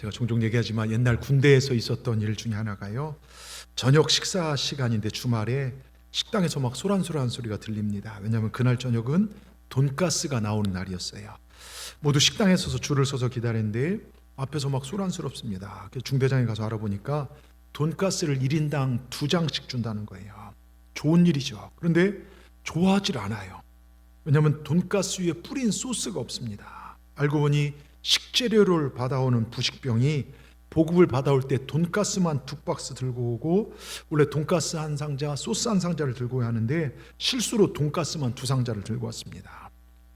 제가 종종 얘기하지만 옛날 군대에서 있었던 일 중에 하나가요, 저녁 식사 시간인데 주말에 식당에서 막 소란소란 소리가 들립니다. 왜냐하면 그날 저녁은 돈가스가 나오는 날이었어요. 모두 식당에 서서 줄을 서서 기다리는데 앞에서 막 소란스럽습니다. 중대장에 가서 알아보니까 돈가스를 1인당 2장씩 준다는 거예요. 좋은 일이죠. 그런데 좋아하질 않아요. 왜냐하면 돈가스 위에 뿌린 소스가 없습니다. 알고 보니 식재료를 받아오는 부식병이 보급을 받아올 때 돈가스만 2박스 들고 오고, 원래 돈가스 한 상자, 소스 한 상자를 들고 와야 하는데 실수로 돈가스만 2상자를 들고 왔습니다.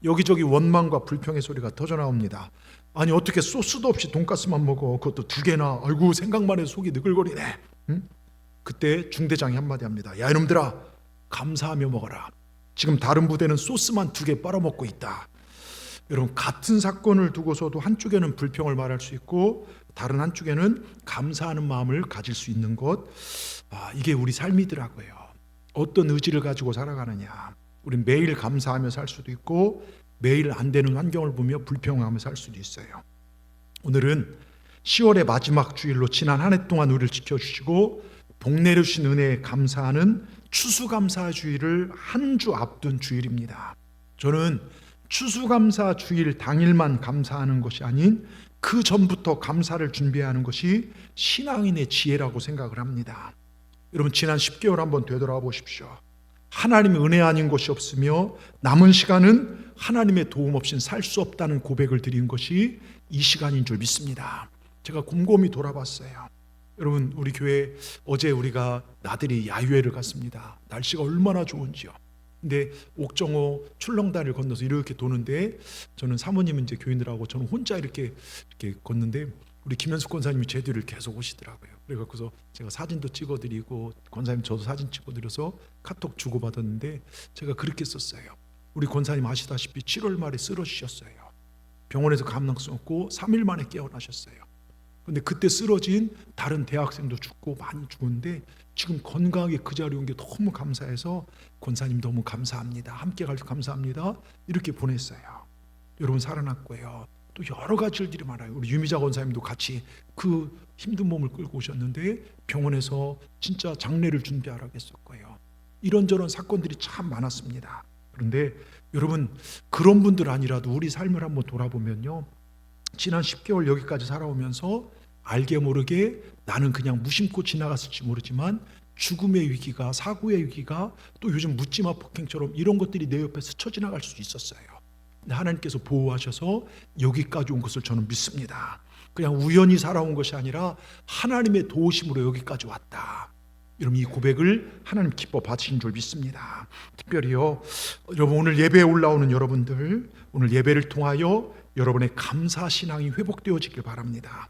여기저기 원망과 불평의 소리가 터져나옵니다. 아니 어떻게 소스도 없이 돈가스만 먹어, 그것도 2개나, 아이고 생각만 해도 속이 느글거리네. 그때 중대장이 한마디 합니다. 야 이놈들아, 감사하며 먹어라. 지금 다른 부대는 소스만 2개 빨아먹고 있다. 여러분, 같은 사건을 두고서도 한쪽에는 불평을 말할 수 있고 다른 한쪽에는 감사하는 마음을 가질 수 있는 것, 이게 우리 삶이더라고요. 어떤 의지를 가지고 살아가느냐. 우린 매일 감사하며 살 수도 있고 매일 안 되는 환경을 보며 불평하며 살 수도 있어요. 오늘은 10월의 마지막 주일로 지난 한 해 동안 우리를 지켜주시고 복 내려주신 은혜에 감사하는 추수감사 주일을 한 주 앞둔 주일입니다. 저는 추수감사 주일 당일만 감사하는 것이 아닌 그 전부터 감사를 준비하는 것이 신앙인의 지혜라고 생각을 합니다. 여러분, 지난 10개월 한번 되돌아 보십시오. 하나님의 은혜 아닌 것이 없으며 남은 시간은 하나님의 도움 없이는 살 수 없다는 고백을 드린 것이 이 시간인 줄 믿습니다. 제가 곰곰이 돌아봤어요. 여러분, 우리 교회 어제 우리가 나들이 야유회를 갔습니다. 날씨가 얼마나 좋은지요. 근데 옥정호 출렁다리를 건너서 이렇게 도는데, 저는 사모님은 이제 교인들하고 저는 혼자 이렇게 걷는데 우리 김현숙 권사님이 제 뒤를 계속 오시더라고요. 그래서 제가 사진도 찍어드리고 권사님 저도 사진 찍어드려서 카톡 주고받았는데 제가 그렇게 썼어요. 우리 권사님 아시다시피 7월 말에 쓰러지셨어요. 병원에서 감당성 없고 3일 만에 깨어나셨어요. 근데 그때 쓰러진 다른 대학생도 죽고 많이 죽었는데 지금 건강하게 그 자리에 온 게 너무 감사해서 권사님 너무 감사합니다. 함께 가서 감사합니다. 이렇게 보냈어요. 여러분, 살아났고요. 또 여러 가지 일들이 많아요. 우리 유미자 권사님도 같이 그 힘든 몸을 끌고 오셨는데 병원에서 진짜 장례를 준비하라고 했었고요. 이런저런 사건들이 참 많았습니다. 그런데 여러분, 그런 분들 아니라도 우리 삶을 한번 돌아보면요, 지난 10개월 여기까지 살아오면서 알게 모르게 나는 그냥 무심코 지나갔을지 모르지만 죽음의 위기가, 사고의 위기가, 또 요즘 묻지마 폭행처럼 이런 것들이 내 옆에 스쳐 지나갈 수 있었어요. 하나님께서 보호하셔서 여기까지 온 것을 저는 믿습니다. 그냥 우연히 살아온 것이 아니라 하나님의 도우심으로 여기까지 왔다. 여러분, 이 고백을 하나님 기뻐 받으신 줄 믿습니다. 특별히요, 여러분, 오늘 예배에 올라오는 여러분들, 오늘 예배를 통하여 여러분의 감사 신앙이 회복되어지길 바랍니다.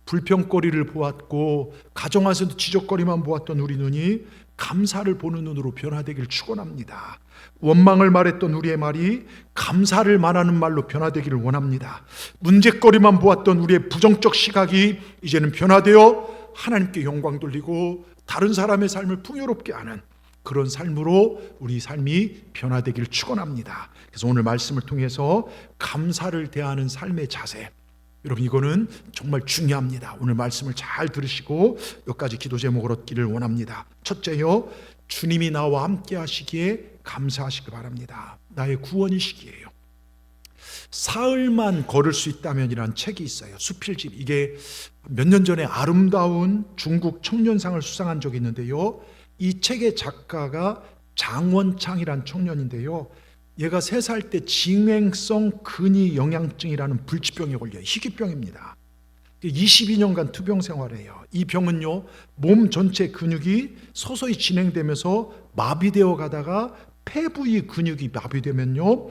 불평거리를 보았고 가정에서도 지적거리만 보았던 우리 눈이 감사를 보는 눈으로 변화되길 축원합니다. 원망을 말했던 우리의 말이 감사를 말하는 말로 변화되기를 원합니다. 문제거리만 보았던 우리의 부정적 시각이 이제는 변화되어 하나님께 영광 돌리고 다른 사람의 삶을 풍요롭게 하는 그런 삶으로 우리 삶이 변화되기를 축원합니다. 그래서 오늘 말씀을 통해서 감사를 대하는 삶의 자세, 여러분, 이거는 정말 중요합니다. 오늘 말씀을 잘 들으시고 몇 가지 기도 제목을 얻기를 원합니다. 첫째요, 주님이 나와 함께 하시기에 감사하시기 바랍니다. 나의 구원이시기에요. 사흘만 걸을 수 있다면이라는 책이 있어요. 수필집. 이게 몇 년 전에 아름다운 중국 청년상을 수상한 적이 있는데요, 이 책의 작가가 장원창이란 청년인데요, 얘가 3살 때 진행성 근위 영양증이라는 불치병에 걸려요. 희귀병입니다. 22년간 투병 생활해요. 이 병은요, 몸 전체 근육이 서서히 진행되면서 마비되어 가다가 폐 부위 근육이 마비되면요,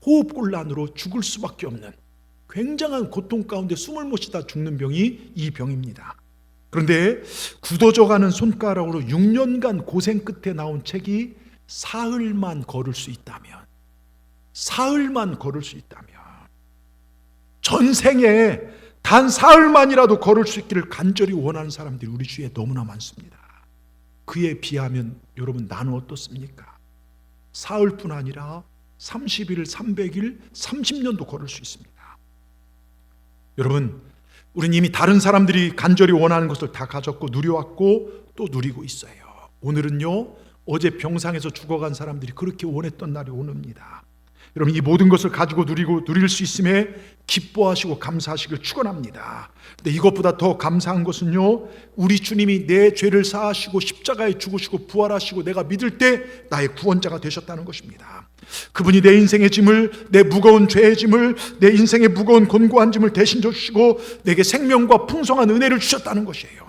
호흡곤란으로 죽을 수밖에 없는 굉장한 고통 가운데 숨을 못 쉬다 죽는 병이 이 병입니다. 그런데 굳어져가는 손가락으로 6년간 고생 끝에 나온 책이 사흘만 걸을 수 있다면, 사흘만 걸을 수 있다면, 전생에 단 사흘만이라도 걸을 수 있기를 간절히 원하는 사람들이 우리 주위에 너무나 많습니다. 그에 비하면 여러분, 나는 어떻습니까? 사흘뿐 아니라 30일, 300일, 30년도 걸을 수 있습니다. 여러분, 우리는 이미 다른 사람들이 간절히 원하는 것을 다 가졌고 누려왔고 또 누리고 있어요. 오늘은요, 어제 병상에서 죽어간 사람들이 그렇게 원했던 날이 옵니다. 여러분, 이 모든 것을 가지고 누릴 수 있음에 기뻐하시고 감사하시길 축원합니다. 근데 이것보다 더 감사한 것은요, 우리 주님이 내 죄를 사하시고 십자가에 죽으시고 부활하시고 내가 믿을 때 나의 구원자가 되셨다는 것입니다. 그분이 내 인생의 짐을, 내 무거운 죄의 짐을, 내 인생의 무거운 곤고한 짐을 대신 져주시고 내게 생명과 풍성한 은혜를 주셨다는 것이에요.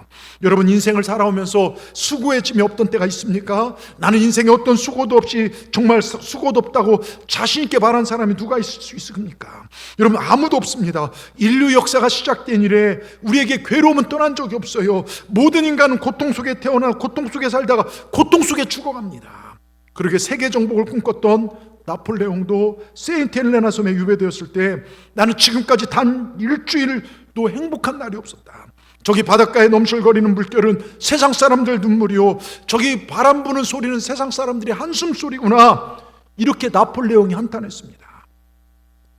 여러분, 인생을 살아오면서 수고의 짐이 없던 때가 있습니까? 나는 인생에 어떤 수고도 없이 정말 수고도 없다고 자신 있게 말한 사람이 누가 있을 수 있습니까? 여러분, 아무도 없습니다. 인류 역사가 시작된 이래 우리에게 괴로움은 떠난 적이 없어요. 모든 인간은 고통 속에 태어나 고통 속에 살다가 고통 속에 죽어갑니다. 그러게 세계 정복을 꿈꿨던 나폴레옹도 세인트 헬레나 섬에 유배되었을 때 나는 지금까지 단 일주일도 행복한 날이 없었다. 저기 바닷가에 넘실거리는 물결은 세상 사람들 눈물이요, 저기 바람 부는 소리는 세상 사람들의 한숨 소리구나. 이렇게 나폴레옹이 한탄했습니다.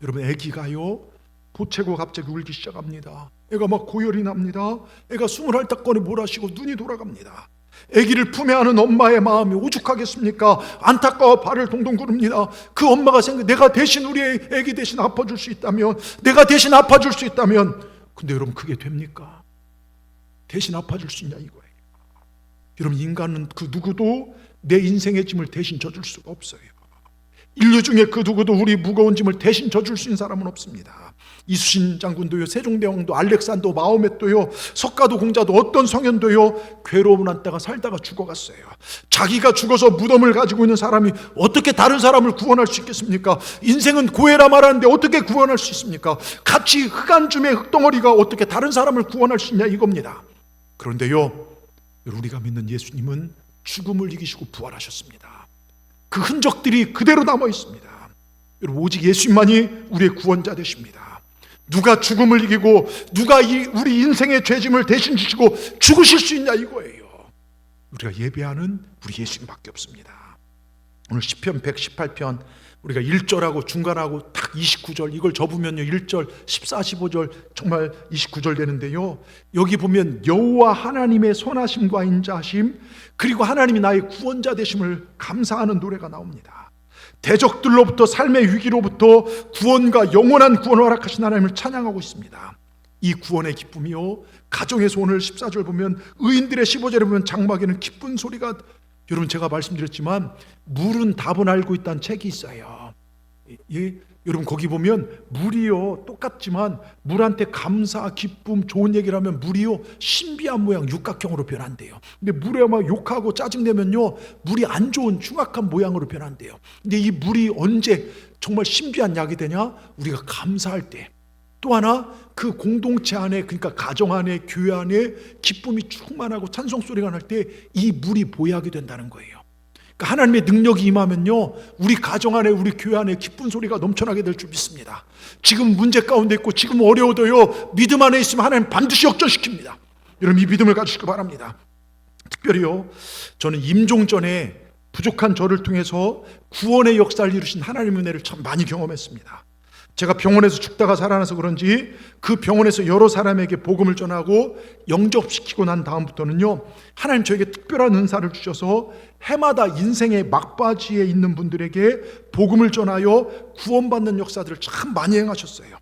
여러분, 애기가요 보채고 갑자기 울기 시작합니다. 애가 막 고열이 납니다. 애가 숨을 헐떡거리 몰아쉬고 눈이 돌아갑니다. 애기를 품에 안은 엄마의 마음이 오죽하겠습니까? 안타까워 발을 동동 구릅니다. 그 엄마가 내가 대신 우리 애기 대신 아파줄 수 있다면, 내가 대신 아파줄 수 있다면. 근데 여러분, 그게 됩니까? 대신 아파줄 수 있냐 이거예요. 여러분, 인간은 그 누구도 내 인생의 짐을 대신 져줄 수가 없어요. 인류 중에 그 누구도 우리 무거운 짐을 대신 져줄 수 있는 사람은 없습니다. 이수신 장군도요, 세종대왕도, 알렉산더 마호메트도요, 석가도 공자도, 어떤 성현도요, 괴로움을 안다가 살다가 죽어갔어요. 자기가 죽어서 무덤을 가지고 있는 사람이 어떻게 다른 사람을 구원할 수 있겠습니까? 인생은 고해라 말하는데 어떻게 구원할 수 있습니까? 같이 흑안줌의 흙덩어리가 어떻게 다른 사람을 구원할 수 있냐 이겁니다. 그런데요, 우리가 믿는 예수님은 죽음을 이기시고 부활하셨습니다. 그 흔적들이 그대로 남아 있습니다. 여러분, 오직 예수님만이 우리의 구원자 되십니다. 누가 죽음을 이기고 누가 우리 인생의 죄짐을 대신 지시고 죽으실 수 있냐 이거예요. 우리가 예배하는 우리 예수님밖에 없습니다. 오늘 시편 118편 우리가 1절하고 중간하고 딱 29절, 이걸 접으면요 1절, 14, 15절 정말 29절 되는데요, 여기 보면 여호와 하나님의 선하심과 인자하심, 그리고 하나님이 나의 구원자 되심을 감사하는 노래가 나옵니다. 대적들로부터, 삶의 위기로부터 구원과 영원한 구원을 허락하신 하나님을 찬양하고 있습니다. 이 구원의 기쁨이요, 가정에서 오늘 14절 보면, 의인들의 15절에 보면 장막에는 기쁜 소리가, 여러분 제가 말씀드렸지만 물은 답은 알고 있다는 책이 있어요. 여러분, 거기 보면 물이요 똑같지만 물한테 감사, 기쁨, 좋은 얘기를 하면 물이요 신비한 모양, 육각형으로 변한대요. 근데 물에 막 욕하고 짜증내면요 물이 안 좋은 흉악한 모양으로 변한대요. 근데 이 물이 언제 정말 신비한 약이 되냐? 우리가 감사할 때. 또 하나, 그 공동체 안에, 그러니까 가정 안에, 교회 안에 기쁨이 충만하고 찬송 소리가 날 때 이 물이 보약이 된다는 거예요. 그러니까 하나님의 능력이 임하면요 우리 가정 안에, 우리 교회 안에 기쁜 소리가 넘쳐나게 될 줄 믿습니다. 지금 문제 가운데 있고 지금 어려워도요 믿음 안에 있으면 하나님 반드시 역전시킵니다. 여러분, 이 믿음을 가지시기 바랍니다. 특별히요, 저는 임종 전에 부족한 저를 통해서 구원의 역사를 이루신 하나님의 은혜를 참 많이 경험했습니다. 제가 병원에서 죽다가 살아나서 그런지 그 병원에서 여러 사람에게 복음을 전하고 영접시키고 난 다음부터는요 하나님 저에게 특별한 은사를 주셔서 해마다 인생의 막바지에 있는 분들에게 복음을 전하여 구원받는 역사들을 참 많이 행하셨어요.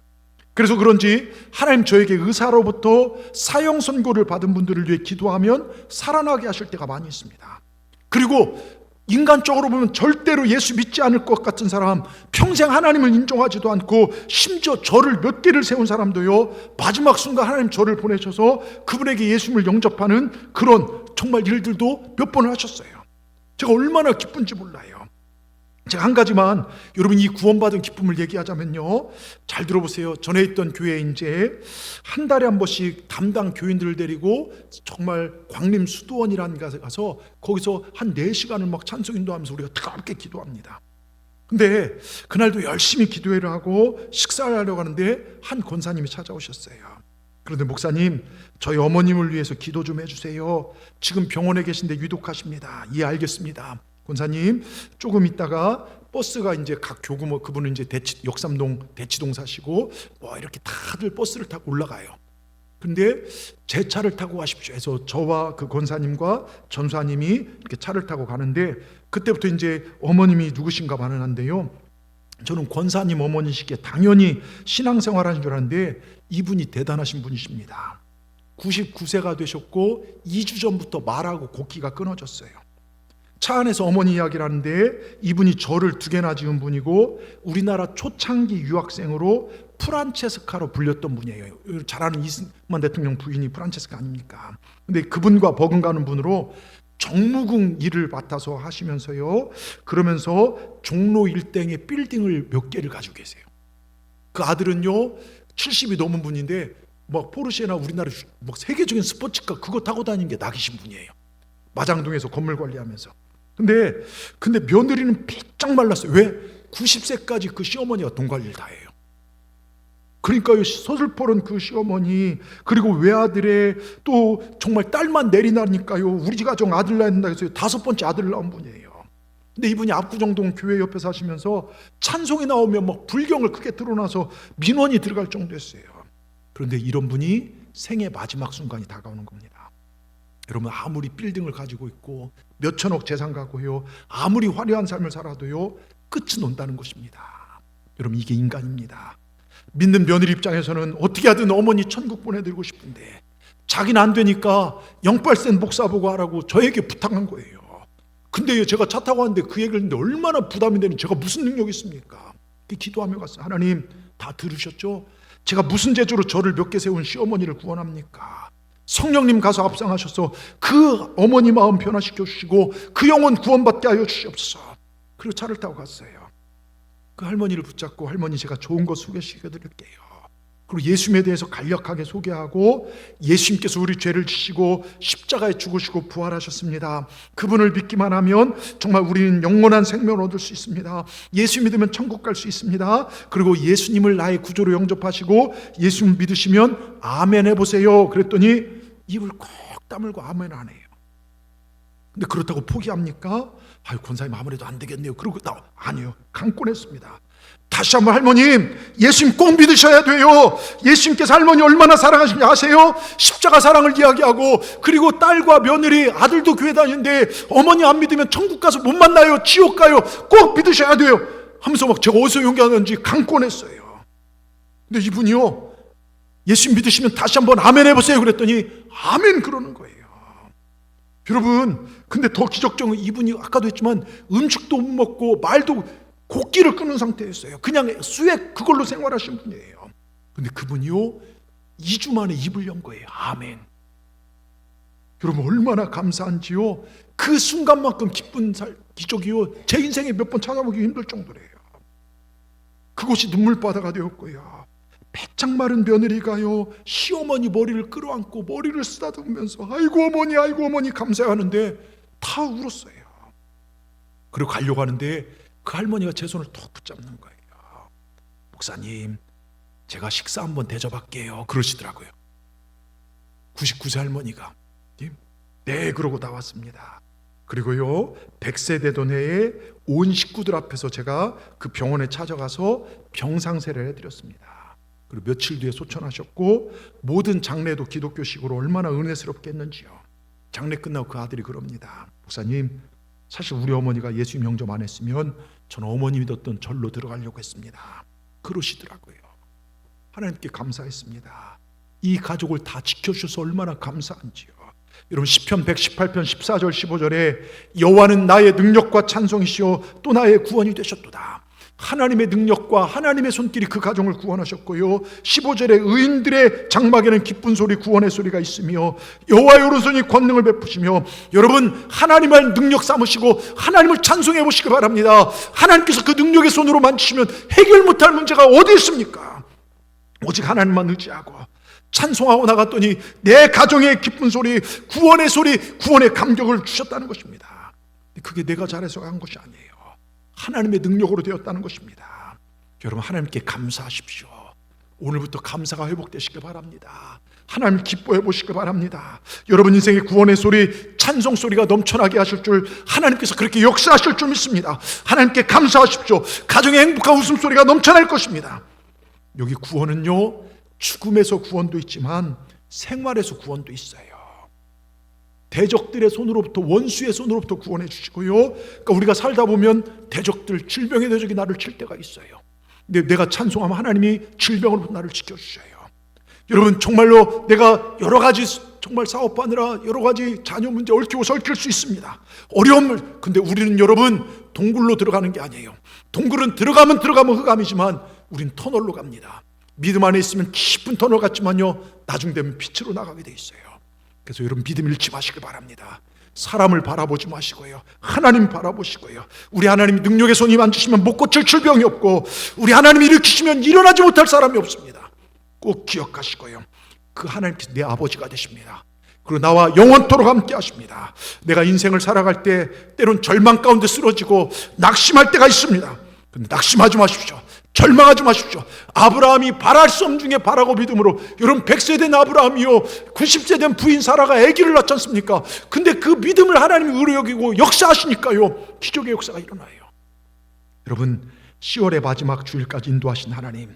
그래서 그런지 하나님 저에게 의사로부터 사형 선고를 받은 분들을 위해 기도하면 살아나게 하실 때가 많이 있습니다. 그리고 인간적으로 보면 절대로 예수 믿지 않을 것 같은 사람, 평생 하나님을 인정하지도 않고 심지어 절을 몇 개를 세운 사람도요 마지막 순간 하나님 저를 보내셔서 그분에게 예수님을 영접하는 그런 정말 일들도 몇 번을 하셨어요. 제가 얼마나 기쁜지 몰라요. 제가 한 가지만 여러분 이 구원받은 기쁨을 얘기하자면요, 잘 들어보세요. 전에 있던 교회에 이제 한 달에 한 번씩 담당 교인들을 데리고 정말 광림 수도원이라는 곳에 가서 거기서 한 4시간을 막 찬송 인도하면서 우리가 뜨겁게 기도합니다. 근데 그날도 열심히 기도회를 하고 식사를 하려고 하는데 한 권사님이 찾아오셨어요. 그런데 목사님, 저희 어머님을 위해서 기도 좀 해주세요. 지금 병원에 계신데 위독하십니다. 예, 알겠습니다. 권사님, 조금 있다가 버스가 이제 각 교구, 그분은 이제 역삼동 대치동 사시고 이렇게 다들 버스를 타고 올라가요. 근데 제 차를 타고 가십시오 해서 저와 그 권사님과 전사님이 이렇게 차를 타고 가는데, 그때부터 이제 어머님이 누구신가 반응한데요, 저는 권사님 어머니시기에 당연히 신앙생활 하신 줄 알았는데 이분이 대단하신 분이십니다. 99세가 되셨고 2주 전부터 말하고 곡기가 끊어졌어요. 차 안에서 어머니 이야기를 하는데 이분이 저를 2개나 지은 분이고 우리나라 초창기 유학생으로 프란체스카로 불렸던 분이에요. 잘 아는 이승만 대통령 부인이 프란체스카 아닙니까? 근데 그분과 버금가는 분으로 정무궁 일을 맡아서 하시면서요, 그러면서 종로 일대에 빌딩을 몇 개를 가지고 계세요. 그 아들은요 70이 넘은 분인데 막 포르쉐나 우리나라 막 세계적인 스포츠카 그거 타고 다니는 게 낙이신 분이에요. 마장동에서 건물 관리하면서. 근데 며느리는 피짝 말랐어요. 왜? 90세까지 그 시어머니가 돈 관리를 다 해요. 그러니까요, 서슬퍼런 그 시어머니, 그리고 외아들의 또 정말 딸만 내리나니까요, 우리 가정 아들 낳아야 된다 해서 5번째 아들 낳은 분이에요. 근데 이분이 압구정동 교회 옆에 사시면서 찬송이 나오면 막 불경을 크게 틀어놔서 민원이 들어갈 정도였어요. 그런데 이런 분이 생의 마지막 순간이 다가오는 겁니다. 여러분, 아무리 빌딩을 가지고 있고 몇천억 재산 가고요, 아무리 화려한 삶을 살아도요, 끝은 온다는 것입니다. 여러분, 이게 인간입니다. 믿는 며느리 입장에서는 어떻게 하든 어머니 천국 보내드리고 싶은데 자기는 안 되니까 영빨센 목사 보고 하라고 저에게 부탁한 거예요. 근데 제가 차 타고 왔는데 그 얘기를 했는데 얼마나 부담이 되는, 제가 무슨 능력이 있습니까? 기도하며 갔어요. 하나님, 다 들으셨죠? 제가 무슨 재주로 저를 몇 개 세운 시어머니를 구원합니까? 성령님 가서 앞장하셔서 그 어머니 마음 변화시켜 주시고 그 영혼 구원받게 하여 주시옵소서. 그리고 차를 타고 갔어요. 그 할머니를 붙잡고, 할머니 제가 좋은 거 소개시켜 드릴게요. 그리고 예수님에 대해서 간략하게 소개하고, 예수님께서 우리 죄를 지시고 십자가에 죽으시고 부활하셨습니다. 그분을 믿기만 하면 정말 우리는 영원한 생명을 얻을 수 있습니다. 예수 믿으면 천국 갈 수 있습니다. 그리고 예수님을 나의 구조로 영접하시고 예수님 믿으시면 아멘 해보세요. 그랬더니 입을 꼭 다물고 아멘 안 해요. 근데 그렇다고 포기합니까? 아유, 권사님 아무래도 안 되겠네요. 그러고 아니요, 강권했습니다. 다시 한번, 할머님, 예수님 꼭 믿으셔야 돼요. 예수님께서 할머니 얼마나 사랑하시는지 아세요? 십자가 사랑을 이야기하고, 그리고 딸과 며느리, 아들도 교회 다니는데 어머니 안 믿으면 천국 가서 못 만나요, 지옥 가요, 꼭 믿으셔야 돼요 하면서 막 제가 어디서 용기하는지 강권했어요. 근데 이분이요, 예수님 믿으시면 다시 한번 아멘 해보세요 그랬더니 아멘 그러는 거예요. 여러분, 근데 더 기적적인, 이분이 아까도 했지만 음식도 못 먹고 말도 곡기를 끊은 상태였어요. 그냥 수액 그걸로 생활하신 분이에요. 근데 그분이요 2주 만에 입을 연 거예요. 아멘. 여러분, 얼마나 감사한지요. 그 순간만큼 기쁜 기적이요, 제 인생에 몇 번 찾아보기 힘들 정도래요. 그곳이 눈물바다가 되었고요, 배짱 마른 며느리가요 시어머니 머리를 끌어안고 머리를 쓰다듬으면서 아이고 어머니 감사하는데 다 울었어요. 그리고 가려고 하는데 그 할머니가 제 손을 톡 붙잡는 거예요. 목사님, 제가 식사 한번 대접할게요 그러시더라고요. 99세 할머니가. 네, 그러고 나왔습니다. 그리고요 100세 되던 해에 온 식구들 앞에서 제가 그 병원에 찾아가서 병상세례를 해드렸습니다. 그리고 며칠 뒤에 소천하셨고, 모든 장례도 기독교식으로 얼마나 은혜스럽게 했는지요. 장례 끝나고 그 아들이 그럽니다. 목사님, 사실 우리 어머니가 예수님 영접 안 했으면 저는 어머니 믿었던 절로 들어가려고 했습니다. 그러시더라고요. 하나님께 감사했습니다. 이 가족을 다 지켜주셔서 얼마나 감사한지요. 여러분, 시편 118편 14절 15절에 여호와는 나의 능력과 찬송이시오 또 나의 구원이 되셨도다. 하나님의 능력과 하나님의 손길이 그 가정을 구원하셨고요, 15절에 의인들의 장막에는 기쁜 소리, 구원의 소리가 있으며 여호와의 오른손이 권능을 베푸시며. 여러분, 하나님을 능력 삼으시고 하나님을 찬송해 보시기 바랍니다. 하나님께서 그 능력의 손으로 만지시면 해결 못할 문제가 어디 있습니까? 오직 하나님만 의지하고 찬송하고 나갔더니 내 가정의 기쁜 소리, 구원의 소리, 구원의 감격을 주셨다는 것입니다. 그게 내가 잘해서 한 것이 아니에요. 하나님의 능력으로 되었다는 것입니다. 여러분, 하나님께 감사하십시오. 오늘부터 감사가 회복되시길 바랍니다. 하나님 기뻐해 보시길 바랍니다. 여러분 인생의 구원의 소리, 찬송 소리가 넘쳐나게 하실 줄, 하나님께서 그렇게 역사하실 줄 믿습니다. 하나님께 감사하십시오. 가정의 행복한 웃음소리가 넘쳐날 것입니다. 여기 구원은요, 죽음에서 구원도 있지만 생활에서 구원도 있어요. 대적들의 손으로부터, 원수의 손으로부터 구원해 주시고요. 그러니까 우리가 살다 보면 대적들, 질병의 대적이 나를 칠 때가 있어요. 근데 내가 찬송하면 하나님이 질병으로부터 나를 지켜주셔요. 여러분, 정말로 내가 여러 가지 정말 사업하느라 여러 가지 자녀 문제 얽히고 설킬 수 있습니다. 어려움을. 근데 우리는 여러분 동굴로 들어가는 게 아니에요. 동굴은 들어가면 흑암이지만 우린 터널로 갑니다. 믿음 안에 있으면 깊은 터널 같지만요, 나중 되면 빛으로 나가게 돼 있어요. 그래서 여러분 믿음 잃지 마시길 바랍니다. 사람을 바라보지 마시고요, 하나님 바라보시고요. 우리 하나님 능력의 손이 만지시면 못 고칠 질병이 없고, 우리 하나님이 일으키시면 일어나지 못할 사람이 없습니다. 꼭 기억하시고요, 그 하나님께서 내 아버지가 되십니다. 그리고 나와 영원토록 함께 하십니다. 내가 인생을 살아갈 때 때론 절망 가운데 쓰러지고 낙심할 때가 있습니다. 근데 낙심하지 마십시오. 절망하지 마십시오. 아브라함이 바랄 수 없는 중에 바라고 믿음으로, 여러분 100세 된 아브라함이요 90세 된 부인 사라가 아기를 낳지 않습니까? 근데 그 믿음을 하나님이 의로 여기고 역사하시니까요, 기적의 역사가 일어나요. 여러분, 10월의 마지막 주일까지 인도하신 하나님,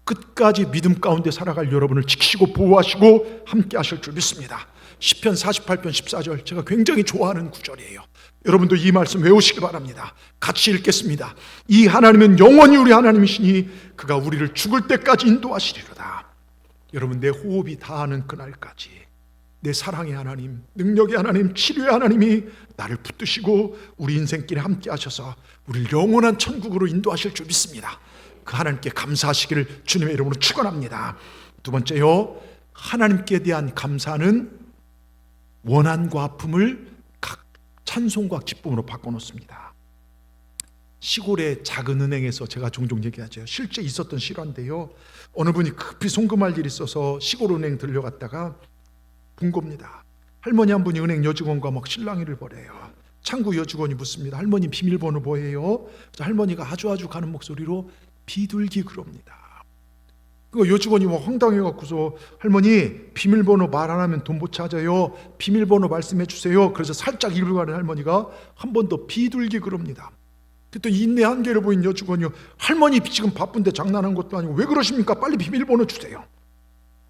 끝까지 믿음 가운데 살아갈 여러분을 지키시고 보호하시고 함께 하실 줄 믿습니다. 시편 48편 14절, 제가 굉장히 좋아하는 구절이에요. 여러분도 이 말씀 외우시기 바랍니다. 같이 읽겠습니다. 이 하나님은 영원히 우리 하나님이시니 그가 우리를 죽을 때까지 인도하시리로다. 여러분, 내 호흡이 다하는 그날까지 내 사랑의 하나님, 능력의 하나님, 치료의 하나님이 나를 붙드시고 우리 인생길에 함께 하셔서 우리를 영원한 천국으로 인도하실 줄 믿습니다. 그 하나님께 감사하시기를 주님의 이름으로 축원합니다. 두 번째요, 하나님께 대한 감사는 원한과 아픔을 각 찬송과 기쁨으로 바꿔놓습니다. 시골의 작은 은행에서 제가 종종 얘기하죠. 실제 있었던 실화인데요, 어느 분이 급히 송금할 일이 있어서 시골 은행 들려갔다가 본 겁니다. 할머니 한 분이 은행 여직원과 막 실랑이를 벌여요. 창구 여직원이 묻습니다. 할머니 비밀번호 뭐예요? 할머니가 아주 가는 목소리로 비둘기 그럽니다. 그 여직원이 막 황당해갖고서, 할머니 비밀번호 말 안 하면 돈 못 찾아요, 비밀번호 말씀해 주세요. 그래서 살짝 입을 가는 할머니가 한 번 더 비둘기 그럽니다. 그랬더니 인내 한계를 보인 여직원이요, 할머니 지금 바쁜데 장난한 것도 아니고 왜 그러십니까? 빨리 비밀번호 주세요.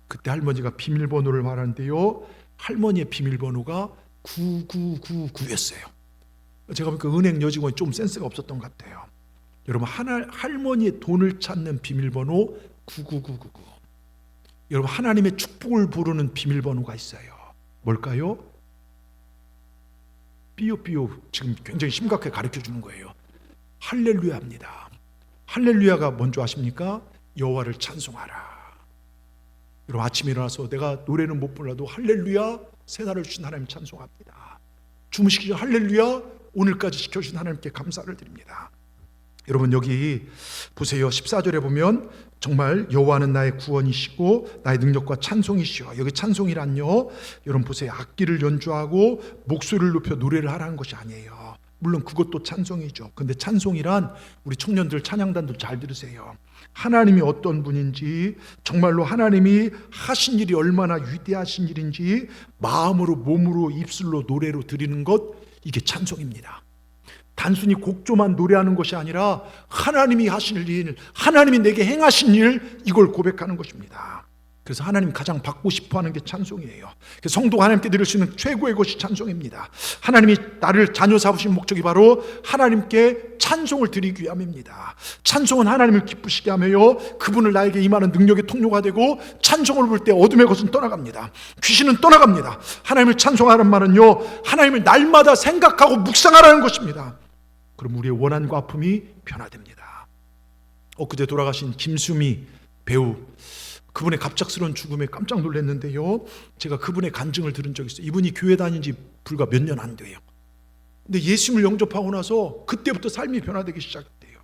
그때 할머니가 비밀번호를 말하는데요, 할머니의 비밀번호가 9999였어요. 제가 보니까 은행 여직원이 좀 센스가 없었던 것 같아요. 여러분, 할머니의 돈을 찾는 비밀번호 99999. 여러분, 하나님의 축복을 부르는 비밀번호가 있어요. 뭘까요? 삐요삐요. 지금 굉장히 심각하게 가르쳐 주는 거예요. 할렐루야입니다. 할렐루야가 뭔지 아십니까? 여호와를 찬송하라. 여러분, 아침에 일어나서 내가 노래는 못 불러도 할렐루야, 새날을 주신 하나님 찬송합니다. 주무시기 전 할렐루야, 오늘까지 지켜주신 하나님께 감사를 드립니다. 여러분, 여기 보세요. 14절에 보면 정말 여호와는 나의 구원이시고 나의 능력과 찬송이시여. 여기 찬송이란요, 여러분 보세요, 악기를 연주하고 목소리를 높여 노래를 하라는 것이 아니에요. 물론 그것도 찬송이죠. 근데 찬송이란, 우리 청년들 찬양단도 잘 들으세요. 하나님이 어떤 분인지, 정말로 하나님이 하신 일이 얼마나 위대하신 일인지 마음으로, 몸으로, 입술로, 노래로 드리는 것, 이게 찬송입니다. 단순히 곡조만 노래하는 것이 아니라 하나님이 하신 일, 하나님이 내게 행하신 일, 이걸 고백하는 것입니다. 그래서 하나님 가장 받고 싶어하는 게 찬송이에요. 성도가 하나님께 드릴 수 있는 최고의 것이 찬송입니다. 하나님이 나를 자녀 삼으신 목적이 바로 하나님께 찬송을 드리기 위함입니다. 찬송은 하나님을 기쁘시게 하며요, 그분을 나에게 임하는 능력의 통로가 되고, 찬송을 부를 때 어둠의 것은 떠나갑니다. 귀신은 떠나갑니다. 하나님을 찬송하는 말은요, 하나님을 날마다 생각하고 묵상하라는 것입니다. 그럼 우리의 원한과 아픔이 변화됩니다. 엊그제 돌아가신 김수미 배우, 그분의 갑작스러운 죽음에 깜짝 놀랐는데요, 제가 그분의 간증을 들은 적이 있어요. 이분이 교회 다닌 지 불과 몇 년 안 돼요. 근데 예수님을 영접하고 나서 그때부터 삶이 변화되기 시작돼요.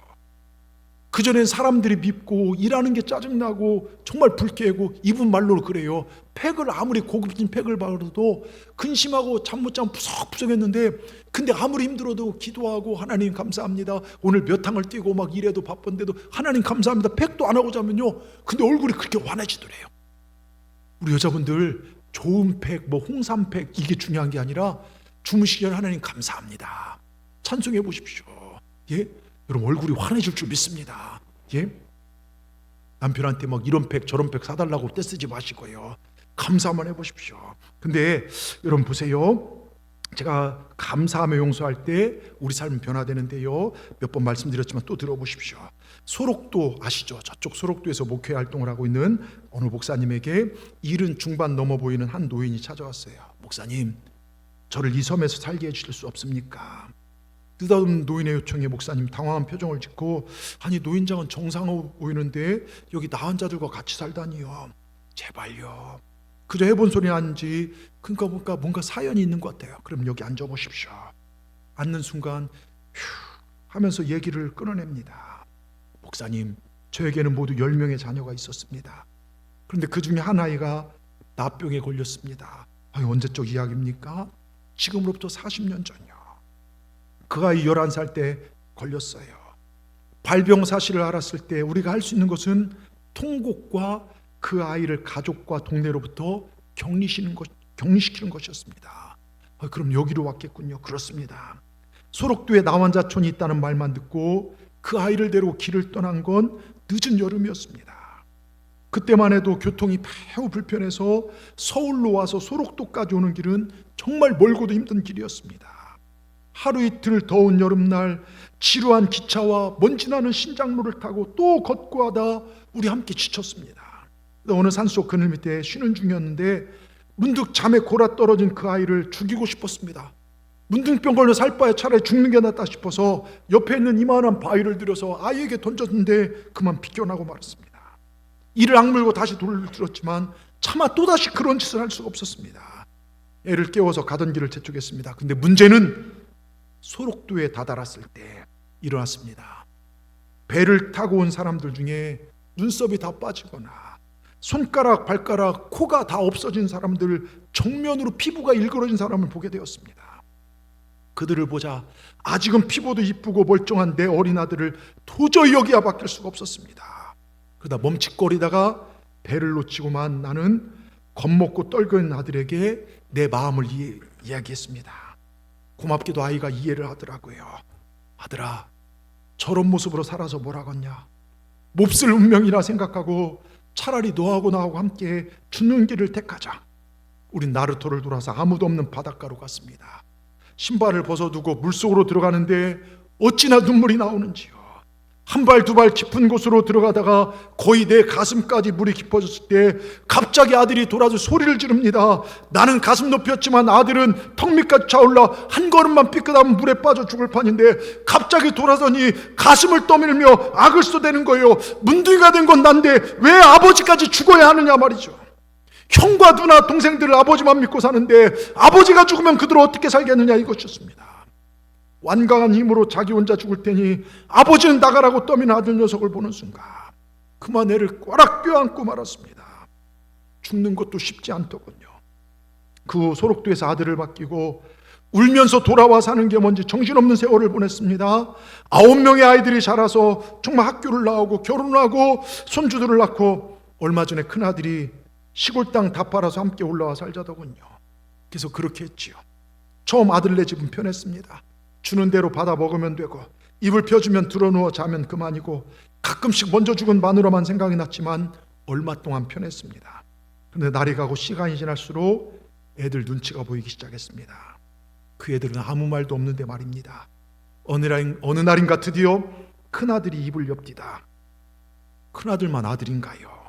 그전엔 사람들이 밉고 일하는 게 짜증나고 정말 불쾌하고, 이분 말로 그래요. 팩을 아무리 고급진 팩을 바르도 근심하고 잠 못 자면 푸석푸석했는데, 근데 아무리 힘들어도 기도하고 하나님 감사합니다, 오늘 몇 항을 뛰고 막 일해도 바쁜데도 하나님 감사합니다, 팩도 안 하고 자면요, 근데 얼굴이 그렇게 환해지더래요. 우리 여자분들 좋은 팩, 뭐 홍삼팩, 이게 중요한 게 아니라 주무시기 전에 하나님 감사합니다 찬송해 보십시오. 예? 여러분, 얼굴이 환해질 줄 믿습니다. 예? 남편한테 막 이런 팩 저런 팩 사달라고 떼쓰지 마시고요, 감사만 해보십시오. 근데 여러분 보세요. 제가 감사하며 용서할 때 우리 삶은 변화되는데요. 몇 번 말씀드렸지만 또 들어보십시오. 소록도 아시죠? 저쪽 소록도에서 목회 활동을 하고 있는 어느 목사님에게 70 중반 넘어 보이는 한 노인이 찾아왔어요. 목사님, 저를 이 섬에서 살게 해주실 수 없습니까? 느닷없는 노인의 요청에 목사님 당황한 표정을 짓고, 아니 노인장은 정상으로 보이는데 여기 나 환자들과 같이 살다니요. 제발요. 그저 해본 소리는 아닌지 그러니까 뭔가 사연이 있는 것 같아요. 그럼 여기 앉아보십시오. 앉는 순간 휴 하면서 얘기를 끊어냅니다. 목사님, 저에게는 모두 10명의 자녀가 있었습니다. 그런데 그 중에 한 아이가 나병에 걸렸습니다. 언제적 이야기입니까? 지금으로부터 40년 전이요. 그 아이 11살 때 걸렸어요. 발병 사실을 알았을 때 우리가 할 수 있는 것은 통곡과 그 아이를 가족과 동네로부터 격리시키는 것이었습니다. 그럼 여기로 왔겠군요. 그렇습니다. 소록도에 나환자촌이 있다는 말만 듣고 그 아이를 데리고 길을 떠난 건 늦은 여름이었습니다. 그때만 해도 교통이 매우 불편해서 서울로 와서 소록도까지 오는 길은 정말 멀고도 힘든 길이었습니다. 하루 이틀 더운 여름날 지루한 기차와 먼지 나는 신장로를 타고 또 걷고 하다 우리 함께 지쳤습니다. 어느 산속 그늘 밑에 쉬는 중이었는데 문득 잠에 골아 떨어진 그 아이를 죽이고 싶었습니다. 문둥병 걸려 살 바에 차라리 죽는 게 낫다 싶어서 옆에 있는 이만한 바위를 들여서 아이에게 던졌는데 그만 비껴나고 말았습니다. 이를 악물고 다시 돌을 들었지만 차마 또다시 그런 짓을 할 수가 없었습니다. 애를 깨워서 가던 길을 재촉했습니다. 근데 문제는 소록도에 다다랐을 때 일어났습니다. 배를 타고 온 사람들 중에 눈썹이 다 빠지거나 손가락, 발가락, 코가 다 없어진 사람들, 정면으로 피부가 일그러진 사람을 보게 되었습니다. 그들을 보자 아직은 피부도 이쁘고 멀쩡한 내 어린 아들을 도저히 여기야 맡길 수가 없었습니다. 그러다 멈칫거리다가 배를 놓치고만 나는 겁먹고 떨거는 아들에게 내 마음을 이야기했습니다. 고맙게도 아이가 이해를 하더라고요. 아들아, 저런 모습으로 살아서 뭐라겠냐. 몹쓸 운명이라 생각하고 차라리 너하고 나하고 함께 죽는 길을 택하자. 우린 나루토를 돌아서 아무도 없는 바닷가로 갔습니다. 신발을 벗어두고 물속으로 들어가는데 어찌나 눈물이 나오는지요. 한 발 두 발 깊은 곳으로 들어가다가 거의 내 가슴까지 물이 깊어졌을 때 갑자기 아들이 돌아서 소리를 지릅니다. 나는 가슴 높이였지만 아들은 턱 밑까지 차올라 한 걸음만 삐끗하면 물에 빠져 죽을 판인데 갑자기 돌아서니 가슴을 떠밀며 악을 쏟아내는 거예요. 문둥이가 된 건 난데 왜 아버지까지 죽어야 하느냐 말이죠. 형과 누나 동생들을 아버지만 믿고 사는데 아버지가 죽으면 그들을 어떻게 살겠느냐 이것이었습니다. 완강한 힘으로 자기 혼자 죽을 테니 아버지는 나가라고 떠미는 아들 녀석을 보는 순간 그만 애를 꽈락 껴안고 말았습니다. 죽는 것도 쉽지 않더군요. 그 후 소록도에서 아들을 맡기고 울면서 돌아와 사는 게 뭔지 정신없는 세월을 보냈습니다. 9명의 아이들이 자라서 정말 학교를 나오고 결혼하고 손주들을 낳고 얼마 전에 큰아들이 시골 땅 다 팔아서 함께 올라와 살자더군요. 그래서 그렇게 했지요. 처음 아들네 집은 편했습니다. 주는 대로 받아 먹으면 되고 입을 펴주면 드러누워 자면 그만이고 가끔씩 먼저 죽은 마누라만 생각이 났지만 얼마 동안 편했습니다. 그런데 날이 가고 시간이 지날수록 애들 눈치가 보이기 시작했습니다. 그 애들은 아무 말도 없는데 말입니다. 어느 날인가 드디어 큰아들이 입을 엽디다. 큰아들만 아들인가요?